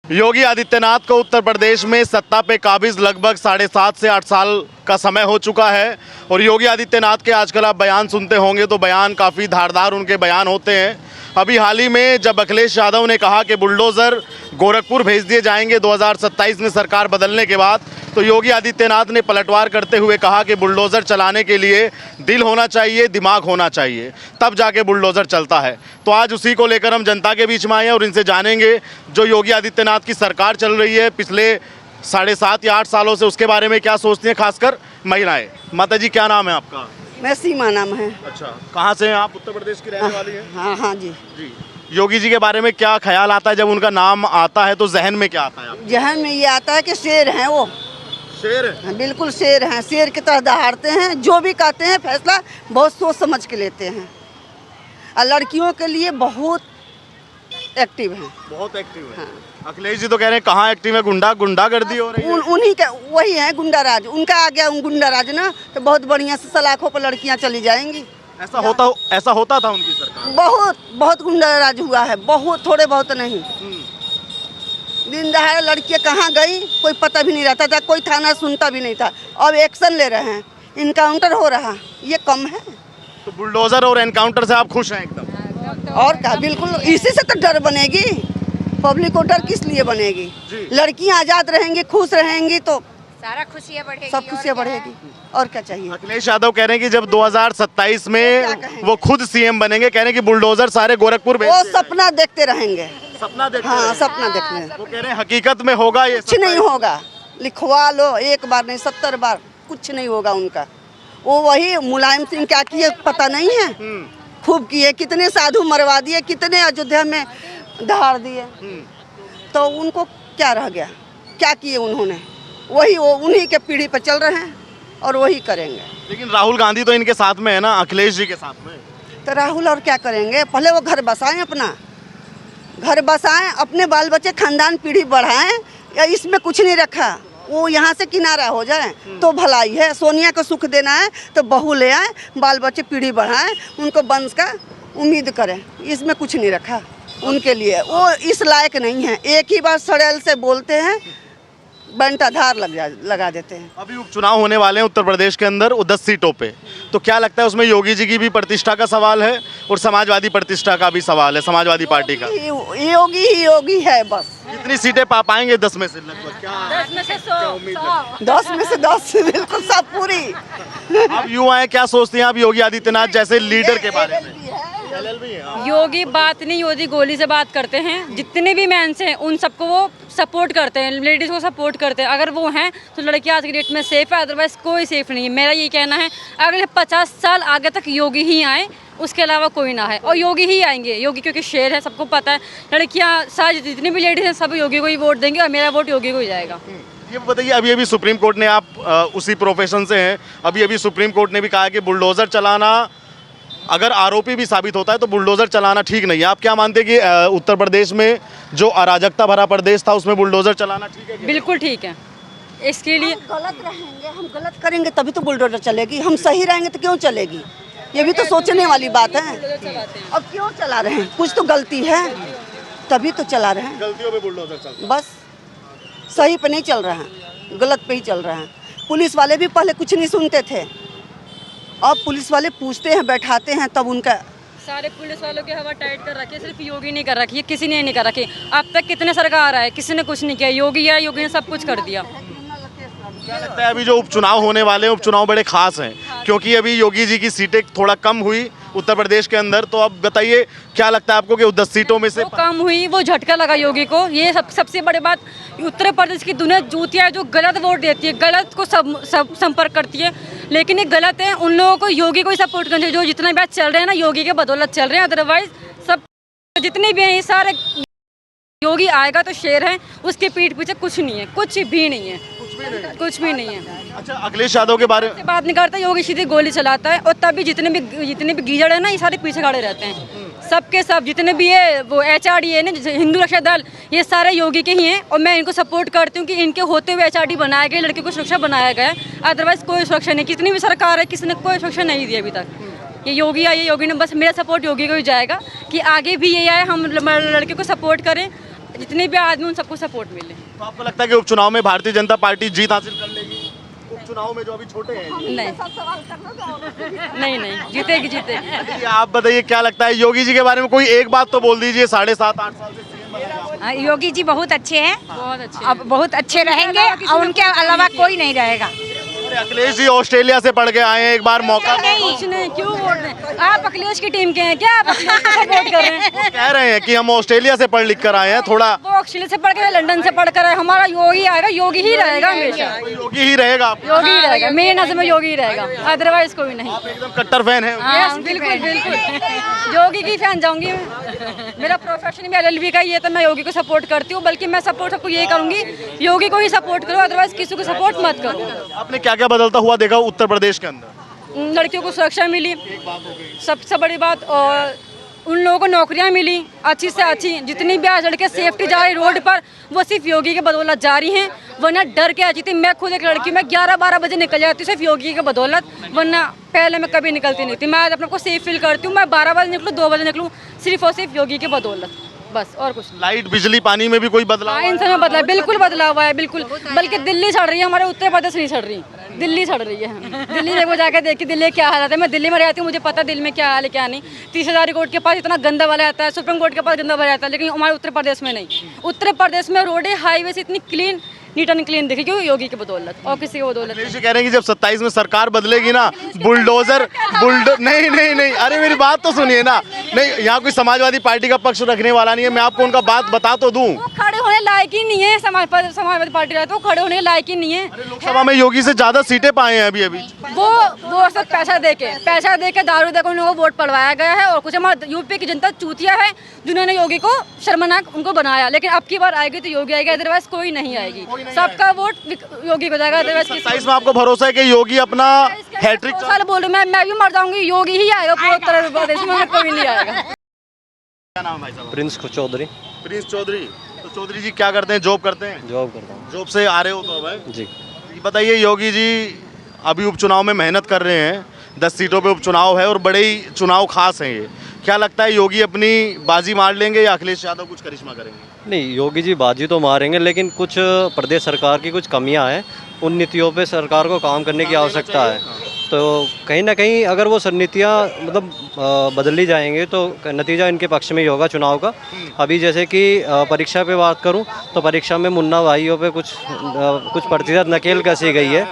योगी आदित्यनाथ को उत्तर प्रदेश में सत्ता पे काबिज लगभग 7.5 से 8 साल का समय हो चुका है और योगी आदित्यनाथ के आजकल आप बयान सुनते होंगे तो बयान काफ़ी धारदार उनके बयान होते हैं। अभी हाल ही में जब अखिलेश यादव ने कहा कि बुलडोज़र गोरखपुर भेज दिए जाएंगे 2027 में सरकार बदलने के बाद, तो योगी आदित्यनाथ ने पलटवार करते हुए कहा कि बुलडोज़र चलाने के लिए दिल होना चाहिए, दिमाग होना चाहिए, तब जाके बुलडोज़र चलता है। तो आज उसी को लेकर हम जनता के बीच में आए हैं और इनसे जानेंगे जो योगी आदित्यनाथ की सरकार चल रही है पिछले 7.5 या 8 सालों से, उसके बारे में क्या सोचती हैं, खासकर महिलाएं। माता जी, क्या नाम है आपका? मैं सीमा नाम है। अच्छा, कहाँ से हैं आप? उत्तर प्रदेश की रहने वाली हैं? हाँ हाँ जी। जी, योगी जी के बारे में क्या ख्याल आता है? जब उनका नाम आता है तो जहन में क्या आता है आपके? जहन में ये आता है कि शेर हैं वो। शेर है? हाँ, बिल्कुल शेर हैं, शेर की तरह दहाड़ते हैं, जो भी कहते हैं फैसला बहुत सोच समझ के लेते हैं और लड़कियों के लिए बहुत एक्टिव हैं। बहुत एक्टिव है। हाँ। अखिलेश जी तो कह रहे हैं कहाँ एक्टिव है, गुंडागर्दी हो रही है। उन्हीं का वही है गुंडा राज, उनका आ गया गुंडा राज ना, तो बहुत बढ़िया से सलाखों पर लड़कियां चली जाएंगी। ऐसा होता था उनकी सरकार? बहुत बहुत गुंडा राज हुआ है, बहुत, थोड़े बहुत नहीं। दिन दहाड़े लड़कियां कहाँ गई कोई पता भी नहीं रहता था, कोई थाना सुनता भी नहीं था। अब एक्शन ले रहे हैं, इनकाउंटर हो रहा, ये कम है। तो बुलडोजर और एनकाउंटर से आप खुश हैं एकदम? और क्या, बिल्कुल, इसी से तो डर बनेगी। पब्लिक को डर किस लिए बनेगी? लड़कियां आजाद रहेंगी, खुश रहेंगी तो सारा खुशियाँ बढ़ेगी, सब खुशियाँ बढ़ेगी। और क्या चाहिए? अखिलेश यादव कह रहे हैं कि जब 2027 में वो खुद सीएम बनेंगे, कह रहे हैं कि बुलडोजर सारे गोरखपुर भेज वो दिए सपना देखते रहेंगे। सपना देखते हाँ, रहेंगे। सपना देखते हैं। वो कह रहे हैं हकीकत में होगा ये? कुछ नहीं होगा, लिखवा लो, एक बार नहीं 70 बार, कुछ नहीं होगा उनका। वो वही मुलायम सिंह क्या किए पता नहीं है, खूब किए, कितने साधु मरवा दिए, कितने अयोध्या में दहाड़ दिए, तो उनको क्या रह गया? क्या किए उन्होंने? वही वो उन्हीं के पीढ़ी पर चल रहे हैं और वही करेंगे। लेकिन राहुल गांधी तो इनके साथ में है ना, अखिलेश जी के साथ में। तो राहुल और क्या करेंगे? पहले वो घर बसाएं, अपना घर बसाएं, अपने बाल बच्चे खानदान पीढ़ी बढ़ाएं, या इसमें कुछ नहीं रखा। वो यहाँ से किनारा हो जाए तो भलाई है। सोनिया को सुख देना है तो बहू ले आए, बाल बच्चे पीढ़ी बढ़ाएं, उनको वंश का उम्मीद करें, इसमें कुछ नहीं रखा उनके लिए। वो इस लायक नहीं है, एक ही बार सड़ेल से बोलते हैं, बंटाधार लगा देते हैं। अभी उपचुनाव होने वाले हैं उत्तर प्रदेश के अंदर 10 सीटों पे, तो क्या लगता है उसमें योगी जी की भी प्रतिष्ठा का सवाल है और समाजवादी प्रतिष्ठा का भी सवाल है, समाजवादी पार्टी का? योगी ही योगी है बस। कितनी सीटें पा पाएंगे 10 में से लगभग? क्या 10 में से 100 10 में से 10 बिल्कुल सब पूरी। आप युवा हैं, क्या सोचते हैं आप योगी आदित्यनाथ जैसे लीडर के बारे में? योगी बात नहीं, योगी गोली से बात करते हैं। जितने भी मेंस हैं उन सबको वो सपोर्ट करते हैं, लेडीज़ को सपोर्ट करते हैं। अगर वो हैं तो लड़कियां आज की डेट में सेफ है, अदरवाइज कोई सेफ नहीं है। मेरा ये कहना है अगले 50 साल आगे तक योगी ही आए, उसके अलावा कोई ना है, और योगी ही आएंगे। योगी क्योंकि शेर है, सबको पता है। लड़कियां सारी जितनी भी लेडीज़ हैं सब योगी को ही वोट देंगे और मेरा वोट योगी को ही जाएगा। ये बताइए, अभी सुप्रीम कोर्ट ने, आप उसी प्रोफेशन से हैं, अभी सुप्रीम कोर्ट ने भी कहा कि बुलडोज़र चलाना अगर आरोपी भी साबित होता है तो बुलडोज़र चलाना ठीक नहीं है। आप क्या मानते हैं कि उत्तर प्रदेश में जो अराजकता भरा प्रदेश था उसमें बुलडोज़र चलाना ठीक है? बिल्कुल ठीक है। इसके लिए गलत रहेंगे, हम गलत करेंगे तभी तो बुलडोजर चलेगी, हम सही रहेंगे तो क्यों चलेगी? ये भी तो सोचने वाली बात है। अब क्यों चला रहे हैं? कुछ तो गलती है तभी तो चला रहे हैं। गलतियों पे बुलडोज़र चलता है। बस सही पे नहीं चल रहा है, गलत पे ही चल रहा है। पुलिस वाले भी पहले कुछ नहीं सुनते थे, अब पुलिस वाले पूछते हैं, बैठाते हैं, तब उनका सारे पुलिस वालों की हवा टाइट कर रखी है। सिर्फ योगी नहीं कर रखी है, किसी ने नहीं कर रखी। अब तक कितने सरकार आए, किसी ने कुछ नहीं किया। योगी है, योगी ने सब कुछ कर दिया। क्या लगता है अभी जो उपचुनाव होने वाले हैं, उपचुनाव बड़े खास हैं क्योंकि अभी योगी जी की सीटें थोड़ा कम हुई उत्तर प्रदेश के अंदर, तो अब बताइए क्या लगता है आपको कि 10 सीटों में से कम हुई, वो झटका लगा योगी को। ये सबसे बड़ी बात, उत्तर प्रदेश की दुनिया जूतिया है जो गलत वोट देती है, गलत को सब संपर्क करती है, लेकिन ये गलत है। उन लोगों को योगी को ही सपोर्ट करना चाहिए। जो जितने भी चल रहे हैं ना, योगी के बदौलत चल रहे हैं, अदरवाइज सब जितने भी हैं ये सारे योगी आएगा तो शेर है, उसके पीठ पीछे कुछ नहीं है, कुछ भी नहीं है, कुछ भी नहीं है। अच्छा, अखिलेश यादव के बारे में बात नहीं करता, योगी सीधी गोली चलाता है, और तभी जितने भी गीजड़ है ना, ये सारे पीछे खड़े रहते हैं। सबके सब जितने भी है वो HRD है ना, हिंदू रक्षा दल, ये सारे योगी के ही हैं, और मैं इनको सपोर्ट करती हूँ कि इनके होते हुए HRD बनाया गया, लड़की को सुरक्षा बनाया गया है। अदरवाइज कोई सुरक्षा नहीं, कितनी भी सरकार है किसी ने कोई सुरक्षा नहीं दी अभी तक। ये योगी आए, योगी ने, बस मेरा सपोर्ट योगी को ही जाएगा कि आगे भी ये आए, हम लड़के को सपोर्ट करें जितने भी आदमी उन सबको सपोर्ट मिले। तो आपको लगता है कि उपचुनाव में भारतीय जनता पार्टी जीत हासिल कर लेगी? उपचुनाव में जो अभी छोटे हैं नहीं नहीं, जीतेगी जीतेगी। अच्छा, आप बताइए क्या लगता है योगी जी के बारे में कोई एक बात तो बोल दीजिए, 7.5-8 साल से सीएम बने हैं आप। योगी जी बहुत अच्छे हैं, बहुत अच्छे अब बहुत अच्छे रहेंगे और उनके अलावा कोई नहीं रहेगा। अरे अखिलेश जी ऑस्ट्रेलिया से पढ़ के आए हैं, एक बार मौका कुछ नहीं, क्यों वोट दें? आप अखिलेश की टीम के हैं क्या? आप अखिलेश को सपोर्ट कर रहे हैं? कह रहे हैं कि हम ऑस्ट्रेलिया से पढ़ लिख कर आए हैं, थोड़ा वो ऑस्ट्रेलिया से पढ़ के, लंदन से पढ़ कर आए। हमारा योगी आएगा, योगी ही रहेगा हमेशा, योगी ही रहेगा। आप योगी ही रहेगा, मेरी नजर में योगी ही रहेगा, अदरवाइज कोई नहीं। एकदम कट्टर फैन है। हाँ, बिल्कुल बिल्कुल योगी की फैन जाऊंगी मैं। मेरा प्रोफेशन भी LLB का ही है, तो मैं योगी को सपोर्ट करती हूँ। बल्कि मैं सपोर्ट सबको यही करूंगी, योगी को ही सपोर्ट करो, अदरवाइज किसी को सपोर्ट मत करो। आपने क्या क्या बदलता हुआ देखा उत्तर प्रदेश के अंदर? लड़कियों को सुरक्षा मिली, सबसे बड़ी बात, और उन लोगों को नौकरियां मिली अच्छी से अच्छी। जितनी भी आज लड़के सेफ्टी जा रही रोड पर, वो सिर्फ योगी के बदौलत जा रही हैं, वरना डर के आती थी। मैं खुद एक लड़की, मैं 11-12 बजे निकल जाती हूँ सिर्फ योगी के बदौलत, वरना पहले मैं कभी निकलती नहीं थी। मैं आज अपने को सेफ फील करती हूँ, मैं 12 बजे निकलूँ, 2 बजे निकलूँ, सिर्फ और सिर्फ योगी के बदौलत, बस और कुछ नहीं। लाइट बिजली पानी में भी कोई बदलाव? हाँ, इन सब में बदला, बिल्कुल बदला हुआ है, बिल्कुल। बल्कि दिल्ली चढ़ रही है, हमारे उत्तर प्रदेश नहीं चढ़ रही, दिल्ली चढ़ रही है। दिल्ली देखो, जाके देखिए दिल्ली क्या हालत है। मैं दिल्ली में रहती हूँ, मुझे पता दिल्ली में क्या हाल है क्या नहीं। 30,000 कोर्ट के पास इतना गंदा वाला आता है, सुप्रीम कोर्ट के पास गंदा वाला आता है, लेकिन हमारे उत्तर प्रदेश में नहीं। उत्तर प्रदेश में रोडें, हाईवे से इतनी क्लीन, नीट एंड क्लीन दिखे, क्यों? योगी की बदौलत और किसी की बदौलत। अखिलेश जी कह रहे हैं कि जब 27 में सरकार बदलेगी ना, बुलडोजर नहीं, अरे मेरी बात तो सुनिए ना। नहीं, यहाँ कोई समाजवादी पार्टी का पक्ष रखने वाला नहीं है, मैं आपको उनका बात बता तो दूं। वो खड़े होने लायक ही नहीं है, समाजवादी पार्टी रहते, वो खड़े होने लायक ही नहीं है। लोकसभा में योगी से ज्यादा सीटें पाए हैं अभी। वो सब पैसा देके दारू देकर उनको वोट पड़वाया गया है। और कुछ हमारे यूपी की जनता चूतिया है, जिन्होंने योगी को शर्मनाक उनको बनाया। लेकिन अब की बार आएगी तो योगी आएगी, अदरवाइज कोई नहीं आएगी। सबका वोट योगी को जाएगा, अदरवाइज 27 में आपको भरोसा है कि योगी अपना हैट्रिक? साल बोल रही मैं भी मर जाऊंगी, योगी ही आएगा पूरे उत्तर प्रदेश में, कोई नहीं आएगा। क्या नाम है भाई साहब? प्रिंस चौधरी। प्रिंस चौधरी। तो चौधरी जी क्या करते हैं? जॉब करते हैं? जॉब करता हूँ जॉब से आ रहे हो तो भाई जी। ये बताइए, योगी जी अभी उपचुनाव में मेहनत कर रहे हैं, 10 सीटों पे उपचुनाव है और बड़े ही चुनाव खास हैं ये। क्या लगता है योगी अपनी बाजी मार लेंगे या अखिलेश यादव कुछ करिश्मा करेंगे? नहीं, योगी जी बाजी तो मारेंगे, लेकिन कुछ प्रदेश सरकार की कुछ कमियां हैं, उन नीतियों पे सरकार को काम करने की आवश्यकता है। तो कहीं ना कहीं अगर वो नीतियाँ मतलब बदली जाएंगे तो नतीजा इनके पक्ष में ही होगा चुनाव का। अभी जैसे कि परीक्षा पे बात करूं तो परीक्षा में मुन्ना भाइयों पे कुछ प्रतिशत नकेल कसी गई है।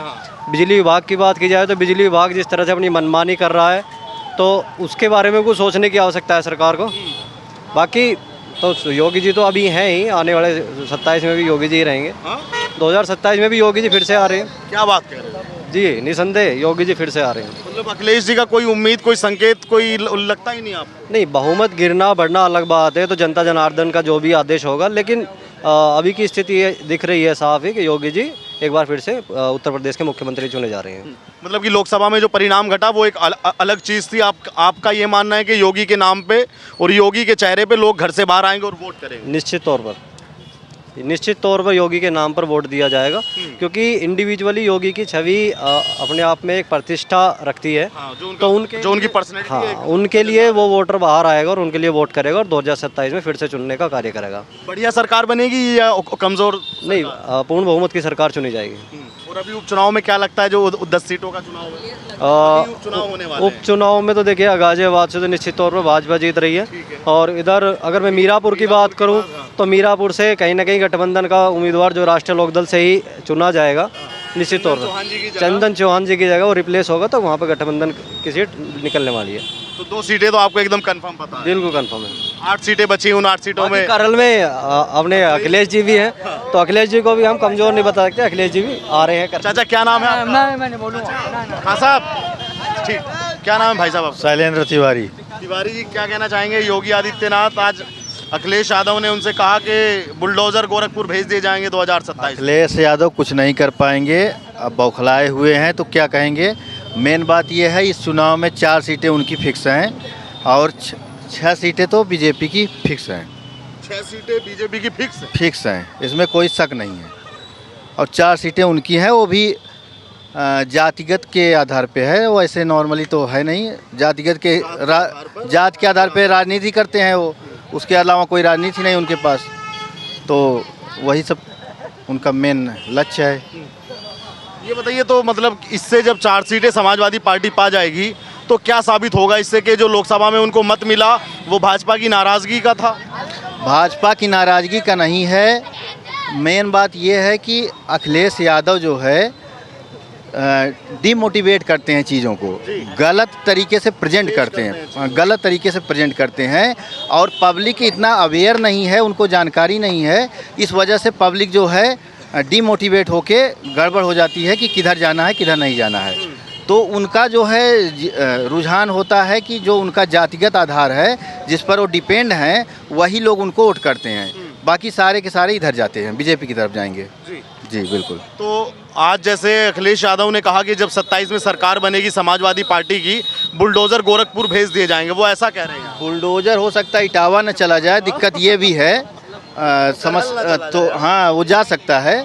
बिजली विभाग की बात की जाए तो बिजली विभाग जिस तरह से अपनी मनमानी कर रहा है, तो उसके बारे में कुछ सोचने की आवश्यकता है सरकार को। बाकी तो योगी जी तो अभी हैं ही, आने वाले 27 में भी योगी जी ही रहेंगे। 2027 में भी योगी जी फिर से आ रहे हैं। क्या बात कर रहे हैं जी? निसंदेह योगी जी फिर से आ रहे हैं। मतलब अखिलेश जी का कोई उम्मीद, कोई संकेत, कोई लगता ही नहीं आपको? नहीं, बहुमत गिरना बढ़ना अलग बात है, तो जनता जनार्दन का जो भी आदेश होगा। लेकिन अभी की स्थिति ये दिख रही है साफ ही कि योगी जी एक बार फिर से उत्तर प्रदेश के मुख्यमंत्री चुने जा रहे हैं। मतलब कि लोकसभा में जो परिणाम घटा वो एक अलग चीज़ थी। आपका ये मानना है कि योगी के नाम पे और योगी के चेहरे पे लोग घर से बाहर आएंगे और वोट करेंगे? निश्चित तौर पर योगी के नाम पर वोट दिया जाएगा, क्योंकि इंडिविजुअली योगी की छवि अपने आप में एक प्रतिष्ठा रखती है। तो उनकी पर्सनैलिटी, हाँ, उनके लिए वो वोटर बाहर आएगा और उनके लिए वोट करेगा और 2027 में फिर से चुनने का कार्य करेगा। बढ़िया सरकार बनेगी या कमजोर? नहीं, पूर्ण बहुमत की सरकार चुनी जाएगी। और अभी उपचुनाव में क्या लगता है, जो 10 सीटों का चुनाव है, उपचुनाव होने वाले हैं? उपचुनाव में तो देखिए गाजियाबाद से तो निश्चित तौर पर भाजपा जीत रही है। और इधर अगर मैं मीरापुर की बात करूं तो मीरापुर से कहीं ना कहीं गठबंधन का उम्मीदवार जो राष्ट्रीय लोकदल से ही चुना जाएगा निश्चित तौर पर। चंदन चौहान जी की जगह वो रिप्लेस होगा, तो वहाँ पर गठबंधन की सीट निकलने वाली है। तो 2 सीटें तो आपको एकदम कंफर्म पता है? बिल्कुल कंफर्म है। 8 सीटें बची, उन 8 सीटों में करल में अपने अखिलेश जी भी हैं, तो अखिलेश जी को भी हम कमजोर नहीं बता सकते। अखिलेश जी भी आ रहे हैं। चाचा क्या नाम है आपका? मैंने बोलूँगा हाँ साहब, ठीक, क्या नाम है भाई साहब आपका? शैलेंद्र तिवारी। तिवारी जी क्या कहना चाहेंगे? योगी आदित्यनाथ, आज अखिलेश यादव ने उनसे कहा कि बुलडोजर गोरखपुर भेज दिए जाएंगे 2027। अखिलेश यादव कुछ नहीं कर पाएंगे, अब बौखलाए हुए हैं तो क्या कहेंगे। मेन बात यह है इस चुनाव में 4 सीटें उनकी फिक्स हैं और 6 सीटें तो बीजेपी की फिक्स हैं। 6 सीटें बीजेपी की फिक्स हैं, इसमें कोई शक नहीं है। और 4 सीटें उनकी हैं, वो भी जातिगत के आधार पे है, वो ऐसे नॉर्मली तो है नहीं। जात के आधार पे राजनीति करते हैं वो, उसके अलावा कोई राजनीति नहीं उनके पास। तो वही सब उनका मेन लक्ष्य है। ये बताइए, तो मतलब इससे जब 4 सीटें समाजवादी पार्टी पा जाएगी तो क्या साबित होगा इससे कि जो लोकसभा में उनको मत मिला वो भाजपा की नाराज़गी का था? भाजपा की नाराज़गी का नहीं है, मेन बात ये है कि अखिलेश यादव जो है डिमोटिवेट करते हैं चीज़ों को, गलत तरीके से प्रेजेंट करते हैं, गलत तरीके से प्रेजेंट करते हैं और पब्लिक इतना अवेयर नहीं है, उनको जानकारी नहीं है। इस वजह से पब्लिक जो है डिमोटिवेट होके गड़बड़ हो जाती है कि किधर जाना है किधर नहीं जाना है। तो उनका जो है रुझान होता है कि जो उनका जातिगत आधार है जिस पर वो डिपेंड हैं वही लोग उनको वोट करते हैं, बाकी सारे के सारे इधर जाते हैं, बीजेपी की तरफ जाएंगे। जी बिल्कुल। तो आज जैसे अखिलेश यादव ने कहा कि जब 27 में सरकार बनेगी समाजवादी पार्टी की, बुलडोजर गोरखपुर भेज दिए जाएंगे, वो ऐसा कह रहे हैं? बुलडोजर हो सकता है इटावा न चला जाए, दिक्कत ये भी है समझ तो हाँ वो जा सकता है,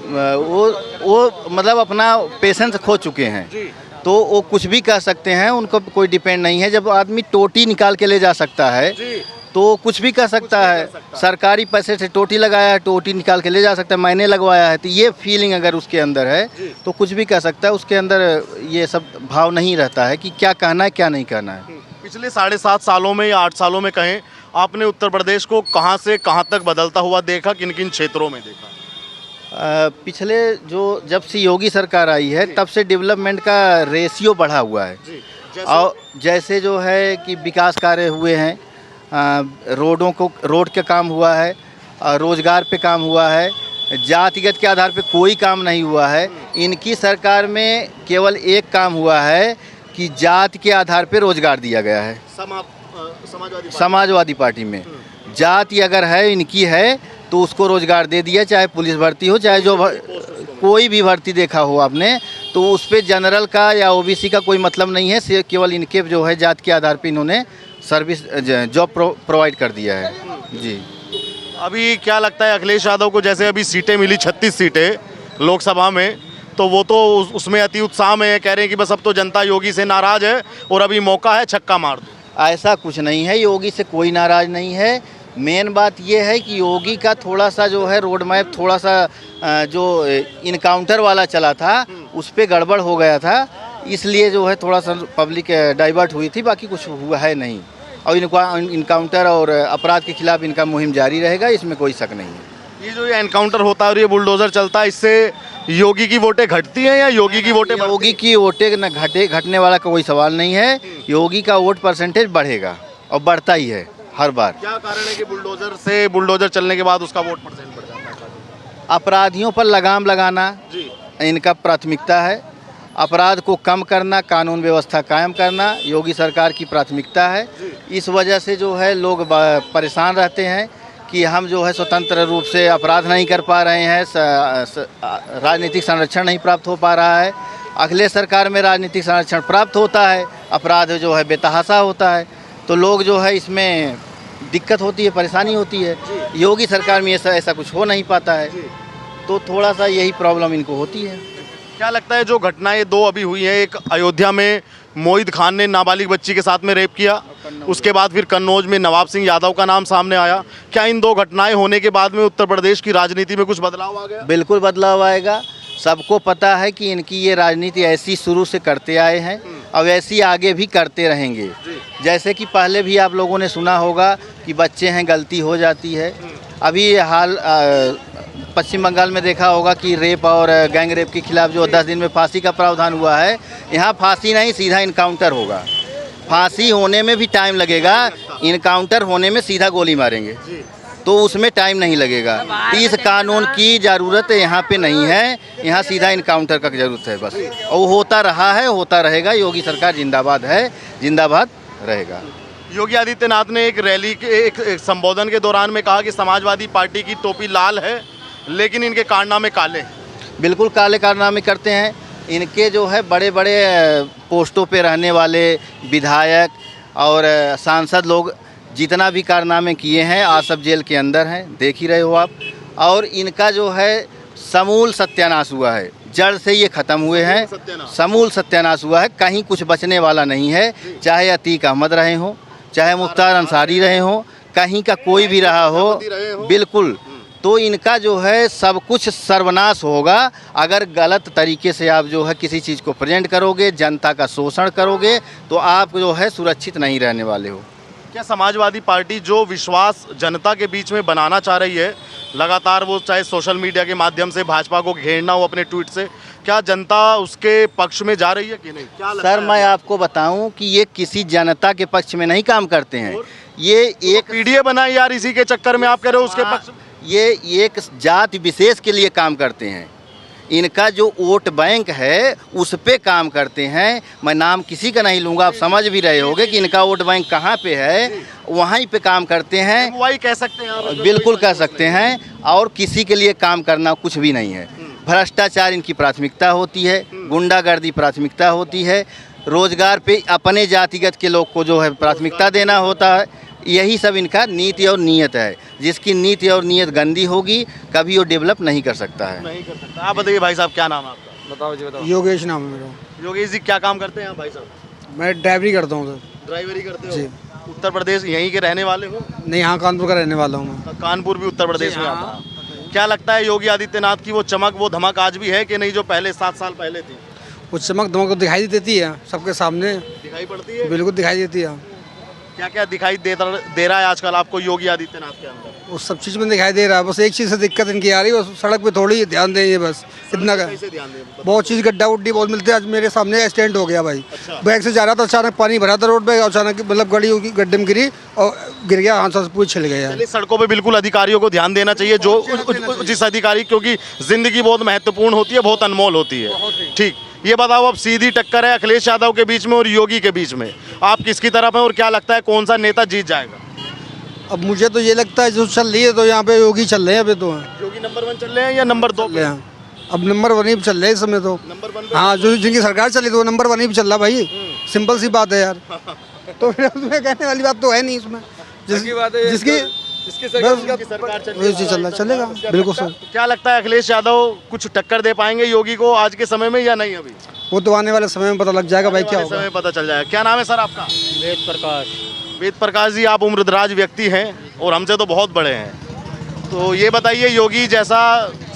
वो मतलब अपना पेशेंस खो चुके हैं तो वो कुछ भी कह सकते हैं, उनको कोई डिपेंड नहीं है। जब आदमी टोटी निकाल के ले जा सकता है तो कुछ भी कह सकता है, सरकारी पैसे से टोटी लगाया है, टोटी निकाल के ले जा सकता है, मैंने लगवाया है, तो ये फीलिंग अगर उसके अंदर है तो कुछ भी कह सकता है। उसके अंदर ये सब भाव नहीं रहता है कि क्या कहना है क्या नहीं कहना है। पिछले 7.5 सालों में या 8 सालों में कहें, आपने उत्तर प्रदेश को कहां से कहां तक बदलता हुआ देखा, किन किन क्षेत्रों में देखा? पिछले जब से योगी सरकार आई है तब से डेवलपमेंट का रेशियो बढ़ा हुआ है और जैसे जो है कि विकास कार्य हुए हैं, रोड का काम हुआ है, रोजगार पे काम हुआ है, जातिगत के आधार पे कोई काम नहीं हुआ है। इनकी सरकार में केवल एक काम हुआ है कि जाति के आधार पे रोजगार दिया गया है। समाजवादी पार्टी में जाति अगर है इनकी है तो उसको रोजगार दे दिया, चाहे पुलिस भर्ती हो चाहे जो कोई भी भर्ती देखा हो आपने, तो उस पर जनरल का या ओबीसी का कोई मतलब नहीं है, केवल इनके जो है जाति के आधार पे इन्होंने सर्विस जॉब प्रोवाइड कर दिया है। जी अभी क्या लगता है अखिलेश यादव को, जैसे अभी सीटें मिली 36 सीटें लोकसभा में, तो वो तो उसमें अति उत्साह में कह रहे हैं कि बस अब तो जनता योगी से नाराज़ है और अभी मौका है छक्का मार दो। ऐसा कुछ नहीं है, योगी से कोई नाराज़ नहीं है। मेन बात ये है कि योगी का थोड़ा सा जो है रोड मैप थोड़ा सा जो इनकाउंटर वाला चला था उस पर गड़बड़ हो गया था, इसलिए जो है थोड़ा सा पब्लिक डाइवर्ट हुई थी, बाकी कुछ हुआ है नहीं। और इनकाउंटर और अपराध के खिलाफ इनका मुहिम जारी रहेगा, इसमें कोई शक नहीं है। ये जो ये एनकाउंटर होता है और ये बुलडोज़र चलता है, इससे योगी की वोटें घटती हैं या योगी की वोटें? योगी की वोटें न घटने वाला कोई सवाल नहीं है, योगी का वोट परसेंटेज बढ़ेगा और बढ़ता ही है हर बार। क्या कारण है कि बुलडोज़र चलने के बाद उसका वोट परसेंट बढ़ जाता है? अपराधियों पर लगाम लगाना इनका प्राथमिकता है, अपराध को कम करना, कानून व्यवस्था कायम करना योगी सरकार की प्राथमिकता है। इस वजह से जो है लोग परेशान रहते हैं कि हम जो है स्वतंत्र रूप से अपराध नहीं कर पा रहे हैं, राजनीतिक संरक्षण नहीं प्राप्त हो पा रहा है। अखिलेश सरकार में राजनीतिक संरक्षण प्राप्त होता है, अपराध जो है बेतहाशा होता है, तो लोग जो है इसमें दिक्कत होती है, परेशानी होती है। योगी सरकार में ऐसा कुछ हो नहीं पाता है, तो थोड़ा सा यही प्रॉब्लम इनको होती है। क्या लगता है जो घटनाएं 2 अभी हुई हैं, एक अयोध्या में मोहित खान ने नाबालिग बच्ची के साथ में रेप किया, उसके बाद फिर कन्नौज में नवाब सिंह यादव का नाम सामने आया, क्या इन 2 घटनाएं होने के बाद में उत्तर प्रदेश की राजनीति में कुछ बदलाव आ गया? बिल्कुल बदलाव आएगा। सबको पता है कि इनकी ये राजनीति ऐसी शुरू से करते आए हैं और ऐसी आगे भी करते रहेंगे। जैसे कि पहले भी आप लोगों ने सुना होगा कि बच्चे हैं गलती हो जाती है। अभी हाल पश्चिम बंगाल में देखा होगा कि रेप और गैंग रेप के खिलाफ जो 10 दिन में फांसी का प्रावधान हुआ है, यहाँ फांसी नहीं सीधा इनकाउंटर होगा। फांसी होने में भी टाइम लगेगा, इनकाउंटर होने में सीधा गोली मारेंगे, तो उसमें टाइम नहीं लगेगा। इस कानून की ज़रूरत यहाँ पे नहीं है, यहाँ सीधा इनकाउंटर का ज़रूरत है बस, और होता रहा है, होता रहेगा। योगी सरकार जिंदाबाद है, जिंदाबाद रहेगा। योगी आदित्यनाथ ने एक रैली के एक संबोधन के दौरान में कहा कि समाजवादी पार्टी की टोपी लाल है लेकिन इनके कारनामे काले हैं। बिल्कुल काले कारनामे करते हैं। इनके जो है बड़े बड़े पोस्टों पे रहने वाले विधायक और सांसद लोग जितना भी कारनामे किए हैं आज सब जेल के अंदर हैं, देख ही रहे हो आप। और इनका जो है समूल सत्यानाश हुआ है, जड़ से ये ख़त्म हुए हैं, समूल सत्यानाश हुआ है, कहीं कुछ बचने वाला नहीं है। चाहे अतीक अहमद रहे हों, चाहे मुख्तार अंसारी रहे हों, कहीं का कोई भी रहा हो, बिल्कुल तो इनका जो है सब कुछ सर्वनाश होगा। अगर गलत तरीके से आप जो है किसी चीज़ को प्रेजेंट करोगे, जनता का शोषण करोगे, तो आप जो है सुरक्षित नहीं रहने वाले हो। क्या समाजवादी पार्टी जो विश्वास जनता के बीच में बनाना चाह रही है, लगातार वो चाहे सोशल मीडिया के माध्यम से भाजपा को घेरना हो अपने ट्वीट से, क्या जनता उसके पक्ष में जा रही है कि नहीं? क्या लगता सर है? मैं आपको बताऊं कि ये किसी जनता के पक्ष में नहीं काम करते हैं। ये एक पीडीए बना यार, इसी के चक्कर में आप कह रहे हो उसके पक्ष में? ये एक जाति विशेष के लिए काम करते हैं। इनका जो वोट बैंक है उस पे काम करते हैं। मैं नाम किसी का नहीं लूँगा, आप समझ भी रहे होंगे कि इनका वोट बैंक कहाँ पे है, वहीं पे काम करते हैं। वही कह सकते हैं आप? बिल्कुल कह सकते हैं। और किसी के लिए काम करना कुछ भी नहीं है। भ्रष्टाचार इनकी प्राथमिकता होती है, गुंडागर्दी प्राथमिकता होती है, रोजगार पे अपने जातिगत के लोग को जो है प्राथमिकता देना होता है। यही सब इनका नीति और नीयत है। जिसकी नीति और नीयत गंदी होगी कभी वो डेवलप नहीं कर सकता है। नहीं कर सकता। आप बताइए भाई साहब, क्या नाम है आपका? बताओ जी बताओ। योगेश नाम है मेरा। योगेश जी, क्या काम करते हैं आप भाई साहब? मैं ड्राइवरी करता हूँ सर। ड्राइवरी करते हो? जी। उत्तर प्रदेश यहीं के रहने वाले हो? नहीं, यहाँ कानपुर का रहने वाला हूँ मैं। कानपुर भी उत्तर प्रदेश में आता है। क्या लगता है योगी आदित्यनाथ की वो चमक, वो धमक आज भी है कि नहीं जो पहले 7 साल पहले थी? वो चमक दमक तो दिखाई देती है सबके सामने, दिखाई पड़ती है? बिल्कुल दिखाई देती है। क्या क्या दिखाई दे रहा है आजकल आपको योगी आदित्यनाथ के अंदर? वो सब चीज़ में दिखाई दे रहा है। बस एक चीज़ से दिक्कत इनकी आ रही है, बस सड़क पे थोड़ी ध्यान दें, ये बस इतना का। कैसे ध्यान दें? बहुत चीज़ गड्ढा उड्डी बहुत मिलते हैं। आज मेरे सामने एक्सीडेंट हो गया भाई। अच्छा। बैग से जा रहा था, अचानक पानी भरा था रोड पे, अचानक मतलब गाड़ी गड्ढे में गिरी और गिर गया, हाथ से पूरी छिल गया। चलिए, सड़कों पे बिल्कुल अधिकारियों को ध्यान देना चाहिए, जो जिस अधिकारी, क्योंकि जिंदगी बहुत महत्वपूर्ण होती है, बहुत अनमोल होती है। ठीक, ये बताओ, अब सीधी टक्कर है अखिलेश यादव के बीच में और योगी के बीच में, आप किसकी तरफ हैं और क्या लगता है कौन सा नेता जीत जाएगा? अब मुझे तो ये लगता है जो चल रही है तो यहाँ पे योगी चल रहे हैं अभी तो। योगी नंबर 1 चल रहे हैं या नंबर 2 ले हाँ। अब नंबर 1 ही चल रहे हैं इस समय तो। नंबर 1 हाँ, जो जिनकी सरकार चली तो वो नंबर 1 ही पे चल रहा भाई। सिंपल सी बात है यार। तो फिर उसमें कहने वाली बात तो है नहीं इसमें। जिसकी सरकार चल रहा चलेगा, बिल्कुल सर। क्या लगता है अखिलेश यादव कुछ टक्कर दे पाएंगे योगी को आज के समय में या नहीं? अभी वो तो आने वाले समय में पता लग जाएगा भाई क्या आने होगा। वाले समय में पता चल जाएगा। क्या नाम है सर आपका? वेद प्रकाश। वेद प्रकाश जी, आप उम्रदराज व्यक्ति हैं और हमसे तो बहुत बड़े हैं, तो ये बताइए, योगी जैसा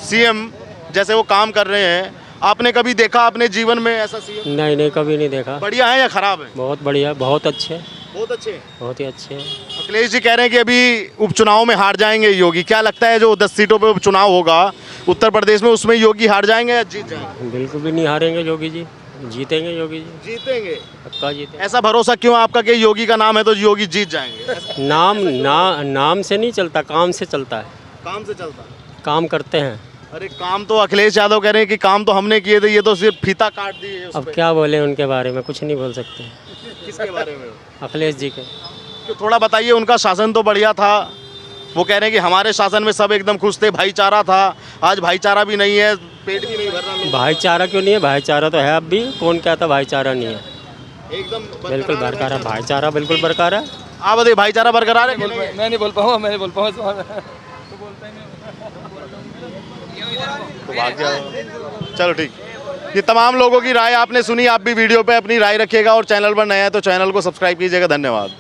सीएम जैसे वो काम कर रहे हैं, आपने कभी देखा अपने जीवन में ऐसा सीएम? नहीं नहीं, कभी नहीं देखा। बढ़िया है या खराब है? बहुत बढ़िया, बहुत अच्छे, बहुत अच्छे, बहुत ही अच्छे। अखिलेश जी कह रहे हैं कि अभी उपचुनाव में हार जाएंगे योगी। क्या लगता है जो 10 सीटों पे उपचुनाव होगा उत्तर प्रदेश में, उसमें योगी हार जाएंगे या जीत जाएंगे? बिल्कुल भी नहीं हारेंगे योगी जी, जीतेंगे योगी जी, जीतेंगे। पक्का जीतेंगे। ऐसा भरोसा क्यों आपका कि योगी का नाम है तो योगी जीत जाएंगे? नाम से नहीं चलता, काम से चलता है। काम से चलता है? काम करते हैं। अरे काम तो अखिलेश यादव कह रहे हैं कि काम तो हमने किए थे, ये तो सिर्फ फीता काट दिए उस अब पे। क्या बोले उनके बारे में, कुछ नहीं बोल सकते। किसके बारे में? अखिलेश जी के। तो थोड़ा बताइए, उनका शासन तो बढ़िया था, वो कह रहे हैं कि हमारे शासन में सब एकदम खुश थे, भाईचारा था। आज भाईचारा भी नहीं है, पेट भी नहीं भर रहा। भाईचारा क्यों नहीं है? भाईचारा तो है अब भी। कौन कहता भाईचारा नहीं है? एकदम बिल्कुल बरकरार है भाईचारा, बिल्कुल बरकरार है। आप बताइए, भाईचारा बरकरार है? मैं नहीं बोल पाऊँगा, मैं नहीं बोल पाऊँगा। तो भाग जाओ। चलो ठीक, ये तमाम लोगों की राय आपने सुनी। आप भी वीडियो पे अपनी राय रखिएगा और चैनल पर नया है तो चैनल को सब्सक्राइब कीजिएगा। धन्यवाद।